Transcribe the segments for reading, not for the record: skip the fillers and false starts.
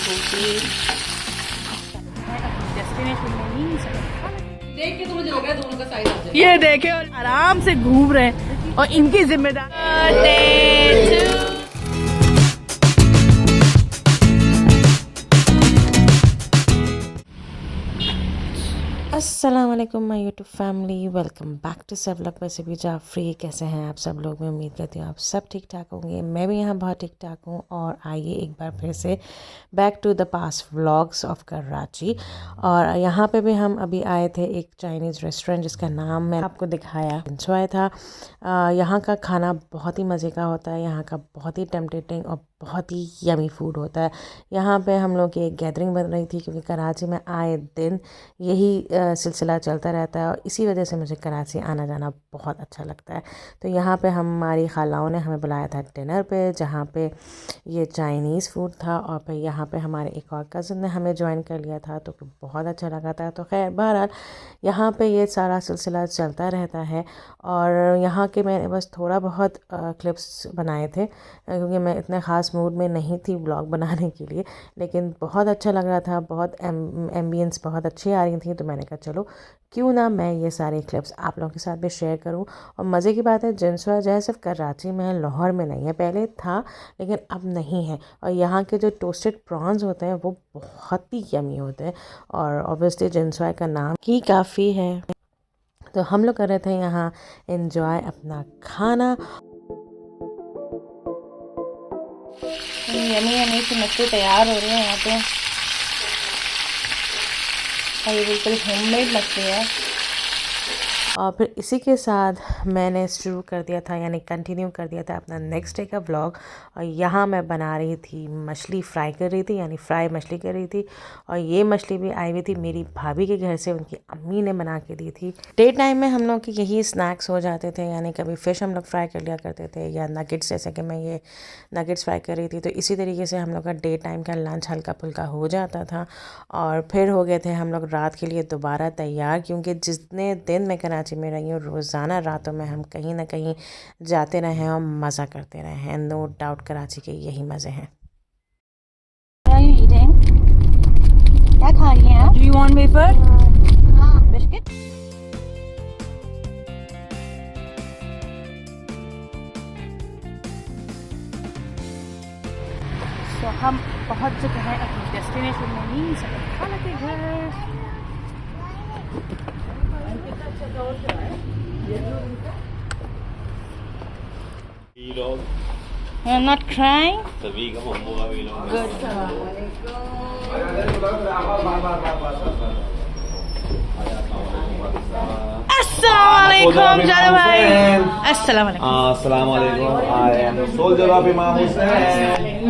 होके डेस्टिनेशन में नहीं देख के तो मुझे लग रहा है दोनों का साइज आ जाएगा। ये देखे और आराम से घूम रहे हैं और इनकी जिम्मेदारी। अस्सलाम वालेकुम my YouTube family, welcome back to सब लोग वैसे भी जाफरी। कैसे हैं आप सब लोग? मैं उम्मीद करती हूँ आप सब ठीक ठाक होंगे। मैं भी यहाँ बहुत ठीक ठाक हूँ। और आइए एक बार फिर से back to the past vlogs of Karachi. और यहाँ पे भी हम अभी आए थे एक चाइनीज़ रेस्टोरेंट जिसका नाम मैं आपको दिखाया इंजॉय था। यहाँ का खाना बहुत ही मज़े का होता है, यहाँ का बहुत ही टेम्पटेटिंग और बहुत ही यमी फूड होता है। यहाँ पे हम लोग की एक गैदरिंग बन रही थी क्योंकि कराची में आए दिन यही सिलसिला चलता रहता है और इसी वजह से मुझे कराची आना जाना बहुत अच्छा लगता है। तो यहाँ पे हमारी खालाओं ने हमें बुलाया था डिनर पे, जहाँ पे ये चाइनीज़ फूड था। और फिर यहाँ पे हमारे एक और कज़न ने हमें ज्वाइन कर लिया था, तो बहुत अच्छा लगा था। तो खैर बहरहाल यहाँ पे ये सारा सिलसिला चलता रहता है। और यहाँ के मैंने बस थोड़ा बहुत क्लिप्स बनाए थे क्योंकि मैं इतने ख़ास मूड में नहीं थी व्लॉग बनाने के लिए, लेकिन बहुत अच्छा लग रहा था, बहुत एम्बियंस बहुत अच्छी आ रही थी। तो मैंने कहा चलो क्यों ना मैं ये सारे क्लिप्स आप लोगों के साथ भी शेयर करूं। और मज़े की बात है जिनसुआ जो है सिर्फ कराची में है, लाहौर में नहीं है। पहले था लेकिन अब नहीं है। और यहाँ के जो टोस्टेड प्रॉन्स होते हैं वो बहुत ही यमी होते हैं। और ऑब्वियसली जिनसुआ का नाम ही काफ़ी है। तो हम लोग कर रहे थे यहाँ एंजॉय अपना खाना। यमी यमी सी मछली तैयार हो रही है यहाँ पे। और ये बिल्कुल होममेड मछली है। और फिर इसी के साथ मैंने शुरू कर दिया था, यानी कंटिन्यू कर दिया था अपना नेक्स्ट डे का व्लॉग। और यहाँ मैं बना रही थी मछली फ्राई कर रही थी, यानी फ्राई मछली कर रही थी। और ये मछली भी आई हुई थी मेरी भाभी के घर से, उनकी अम्मी ने बना के दी थी। डे टाइम में हम लोग के यही स्नैक्स हो जाते थे, यानी कभी फ़िश हम लोग फ्राई कर लिया करते थे या नगेट्स, जैसे कि मैं ये नगेट्स फ्राई कर रही थी। तो इसी तरीके से हम लोग का डे टाइम का लंच हल्का फुल्का हो जाता था। और फिर हो गए थे हम लोग रात के लिए दोबारा तैयार, क्योंकि जितने दिन मैं कराची में रही हूँ रोज़ाना रातों में हम कहीं ना कहीं जाते रहे हैं और मज़ा करते रहे हैं। नो डाउट कराची के यही मज़े हैं। क्या खा रही हैं? Do you want wafer? Biscuit? तो हम पहुंच चुके हैं अपनी डेस्टिनेशन में, नहीं खाला के घर। You're not crying? Good. Assalamualaikum जानो भाई। Assalamualaikum. Assalamualaikum. I am soldier of Imam Hussain.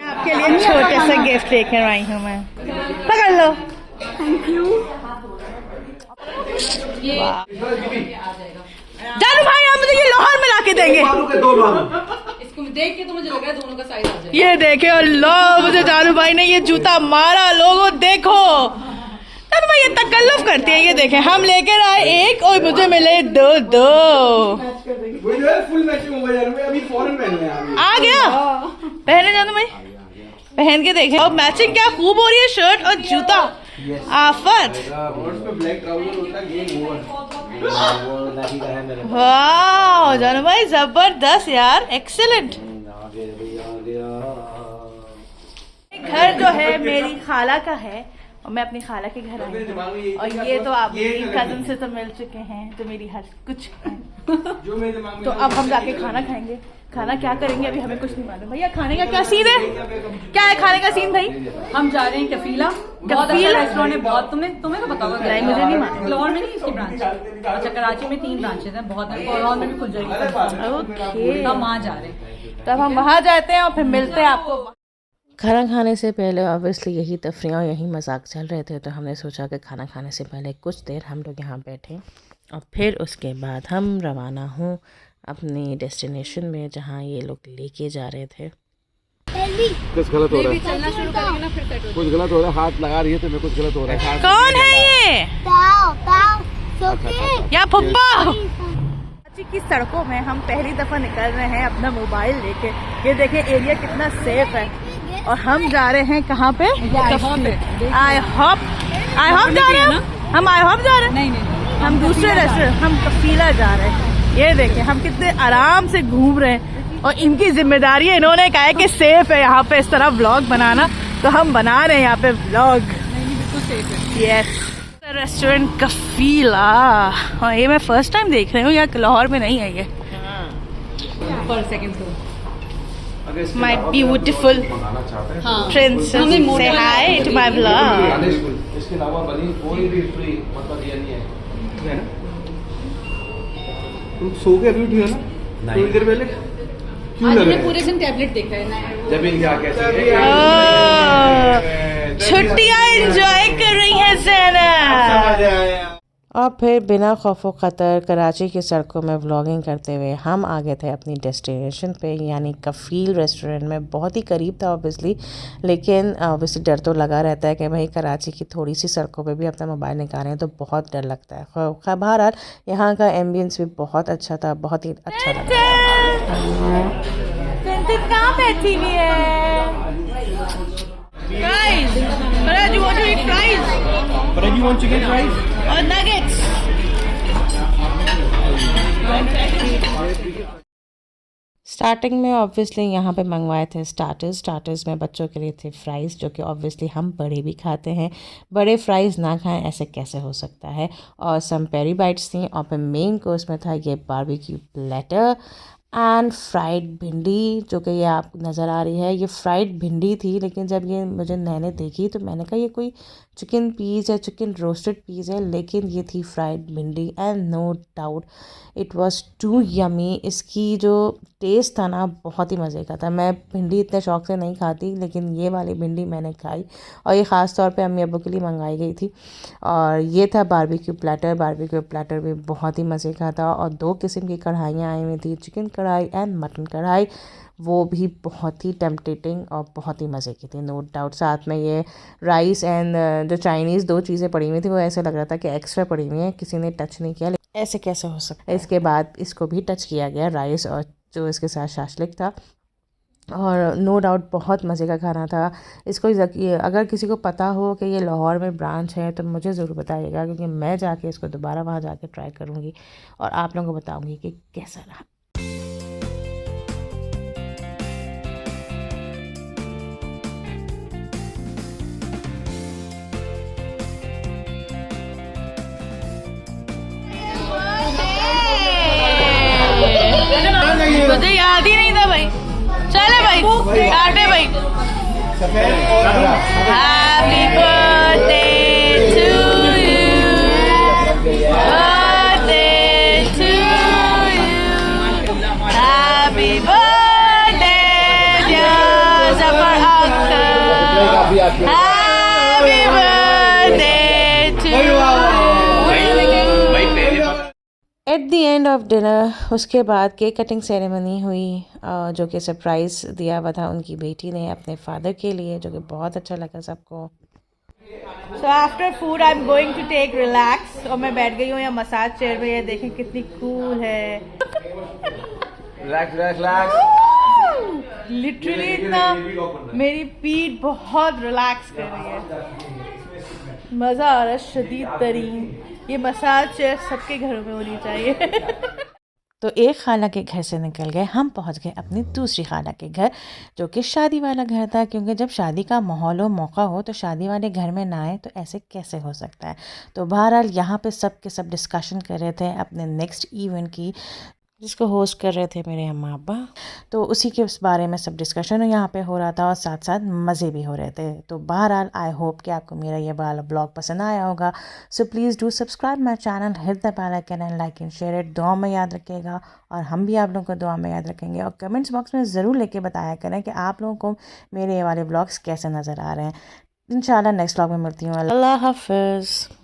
आपके लिए छोटे से गिफ्ट लेकर आई हूँ मैं, पकड़ लो। Thank you. जानू भाई आप मुझे ये लाहौर में लाके देंगे। इसको देख के तो मुझे लग रहा है दोनों का साइज आ जाएगा। ये देखे और लो मुझे जानू भाई ने ये जूता मारा। लोगों देखो जानू भाई ये तकल्लुफ करती है। ये देखे हम लेकर आए एक और मुझे मिले दो। फुल मैचिंग हो गया यार, अभी फौरन पहनने आ गया। पहने जानू भाई, पहन के देखे। और मैचिंग क्या खूब हो रही है, शर्ट और जूता। आफत। वाह जानू भाई जबरदस्त यार, एक्सीलेंट। घर जो है मेरी खाला का है और मैं अपनी खाला के घर आई हूँ। और ये तो आप मेरी कजन से तो मिल चुके हैं, जो मेरी हर कुछ तो अब हम जाके खाना खाएंगे। खाना क्या करेंगे अभी हमें कुछ नहीं मालूम। भैया खाने का क्या सीन है? क्या है खाने का सीन भाई? हम जा रहे हैं कफीला। बहुत अच्छा रेस्टोरेंट है, बहुत तुम्हें तो पता होगा। नहीं मुझे नहीं मालूम। लाहौर में नहीं इसकी ब्रांच। अच्छा कराची में 3 ब्रांचेज हैं, बहुत है। लाहौर में भी खुल जाएगी। ओके हम वहाँ जा रहे हैं। तब हम वहाँ जाते हैं और फिर मिलते हैं आपको। खाना खाने से पहले ऑब्वियसली यही तफरीह और यही मजाक चल रहे थे। तो हमने सोचा कि खाना खाने से पहले कुछ देर हम लोग यहाँ बैठें और फिर उसके बाद हम रवाना हों अपनी डेस्टिनेशन में, जहाँ ये लोग लेके जा रहे थे। कुछ गलत हो रहा है, चलना शुरू करेंगे ना फिर सेट हो कुछ गलत हो रहा है, हाथ लगा रही है तो मेरे कुछ गलत हो रहा है। कौन है ये? या पप्पा? कराची की सड़कों में हम पहली दफा निकल रहे हैं अपना मोबाइल लेके। ये देखें एरिया कितना सेफ है। और हम जा रहे हैं कहाँ पे? आई होप जा रहे हैं हम। आई होप जा रहे हैं? नहीं हम दूसरे रेस्टोरेंट, हम कफीला जा रहे हैं। ये देखें हम कितने आराम से घूम रहे हैं। और इनकी जिम्मेदारी है, इन्होंने कहा है कि सेफ है यहाँ पे इस तरह व्लॉग बनाना, तो हम बना रहे हैं यहाँ पे व्लॉग। बिल्कुल सेफ है। Yes, restaurant Kafila. और ये मैं फर्स्ट टाइम देख रही हूँ, यहाँ लाहौर में नहीं है ये। पर second floor. My beautiful princess, say hi to my vlog. इसके अलावा बनी कोई भी फ्री मतलब ये नहीं है ना? तुम सो के अभी उठी हो ना? थोड़ी देर पहले क्यों आज लग हमने रहा है? पूरे दिन टैबलेट देखा है। जब इनके आके ऐसे छुट्टियाँ एंजॉय कर रही है ज़ैनब। और फिर बिना खौफ खतर कराची की सड़कों में व्लॉगिंग करते हुए हम आ गए थे अपनी डेस्टिनेशन पे, यानी कफील रेस्टोरेंट में। बहुत ही करीब था ऑब्वियसली, लेकिन ऑब्वियसली डर तो लगा रहता है कि भाई कराची की थोड़ी सी सड़कों पे भी अपना मोबाइल निकालें तो बहुत डर लगता है। बहरहाल यहाँ का एम्बियंस भी बहुत अच्छा था, बहुत ही अच्छा लगा। कहाँ बैठी हुई है? Fries. Faraj, you want to eat fries? Faraj, you want chicken fries? Or nuggets? Starting में ऑब्वियसली यहाँ पे मंगवाए थे स्टार्टर्स में बच्चों के लिए थे फ्राइज़, जो कि ऑब्वियसली हम बड़े भी खाते हैं। बड़े फ्राइज़ ना खाएं ऐसे कैसे हो सकता है। और सम पेरी बाइट्स थी। और फिर मेन कोर्स में था ये बारबेक्यू प्लेटर एंड फ्राइड भिंडी, जो कि ये आप नज़र आ रही है। ये फ्राइड भिंडी थी, लेकिन जब ये मुझे मैंने देखी तो मैंने कहा ये कोई चिकन पीस है, चिकन रोस्टेड पीस है, लेकिन ये थी फ्राइड भिंडी। And no doubt it was too yummy. इसकी जो टेस्ट था ना बहुत ही मज़े का था। मैं भिंडी इतने शौक़ से नहीं खाती, लेकिन ये वाली भिंडी मैंने खाई। और ये ख़ास तौर पे अम्मी अब्बू के लिए मंगाई गई थी। और ये था बारबेक्यू प्लेटर भी बहुत ही मज़े का था। और 2 किस्म की कढ़ाइयाँ आई हुई थी, चिकन कढ़ाई एंड मटन कढ़ाई। वो भी बहुत ही टेम्पटेटिंग और बहुत ही मज़े की थी, नो डाउट। साथ में ये राइस एंड जो चाइनीज़ 2 चीज़ें पड़ी हुई थी, वो ऐसे लग रहा था कि एक्स्ट्रा पड़ी हुई हैं, किसी ने टच नहीं किया। ऐसे कैसे हो सकता है। इसके बाद इसको भी टच किया गया, राइस और जो इसके साथ शाशलिक था। और नो डाउट बहुत मज़े का खाना था। इसको अगर किसी को पता हो कि ये लाहौर में ब्रांच है तो मुझे ज़रूर बताइएगा, क्योंकि मैं जाके इसको दोबारा वहाँ जाके ट्राई करूँगी और आप लोगों को बताऊँगी कि कैसा रहा। मुझे याद ही नहीं था भाई। चले भाई, काटे भाई। Happy birthday to you, birthday to you, happy birthday dear Zafar uncle, happy birthday to you. At the end of dinner उसके बाद केक कटिंग सेरेमनी हुई, जो कि सरप्राइज़ दिया हुआ था उनकी बेटी ने अपने फादर के लिए, जो कि बहुत अच्छा लगा सबको। So after food I'm going to take relax। और मैं बैठ गई हूँ यहाँ मसाज चेयर पे। ये देखें कितनी कूल है। रिलैक्स। लिटरली इतना मेरी पीठ बहुत रिलैक्स कर रही है, मज़ा आ रहा है शदीद तरीन। ये मसाज चेयर सबके घरों में होनी चाहिए। तो एक खाला के घर से निकल गए हम पहुंच गए अपनी दूसरी खाला के घर, जो कि शादी वाला घर था। क्योंकि जब शादी का माहौल हो, मौका हो, तो शादी वाले घर में ना आए तो ऐसे कैसे हो सकता है। तो बहरहाल यहाँ पे सब के सब डिस्कशन कर रहे थे अपने नेक्स्ट इवेंट की, जिसको होस्ट कर रहे थे मेरे अम्मा अब्बा। तो उसी के उस बारे में सब डिस्कशन यहाँ पे हो रहा था और साथ साथ मज़े भी हो रहे थे। तो बहरहाल आई होप कि आपको मेरा ये वाला ब्लॉग पसंद आया होगा। So please do subscribe my channel, hit the bell icon and like and share it. दुआ में याद रखिएगा और हम भी आप लोगों को दुआ में याद रखेंगे। और कमेंट्स बॉक्स में ज़रूर लेके बताया करें कि आप लोगों को मेरे ये वाले ब्लॉग्स कैसे नज़र आ रहे हैं। इंशाल्लाह नेक्स्ट ब्लॉग में मिलती हूँ। अल्लाह हाफ़िज़।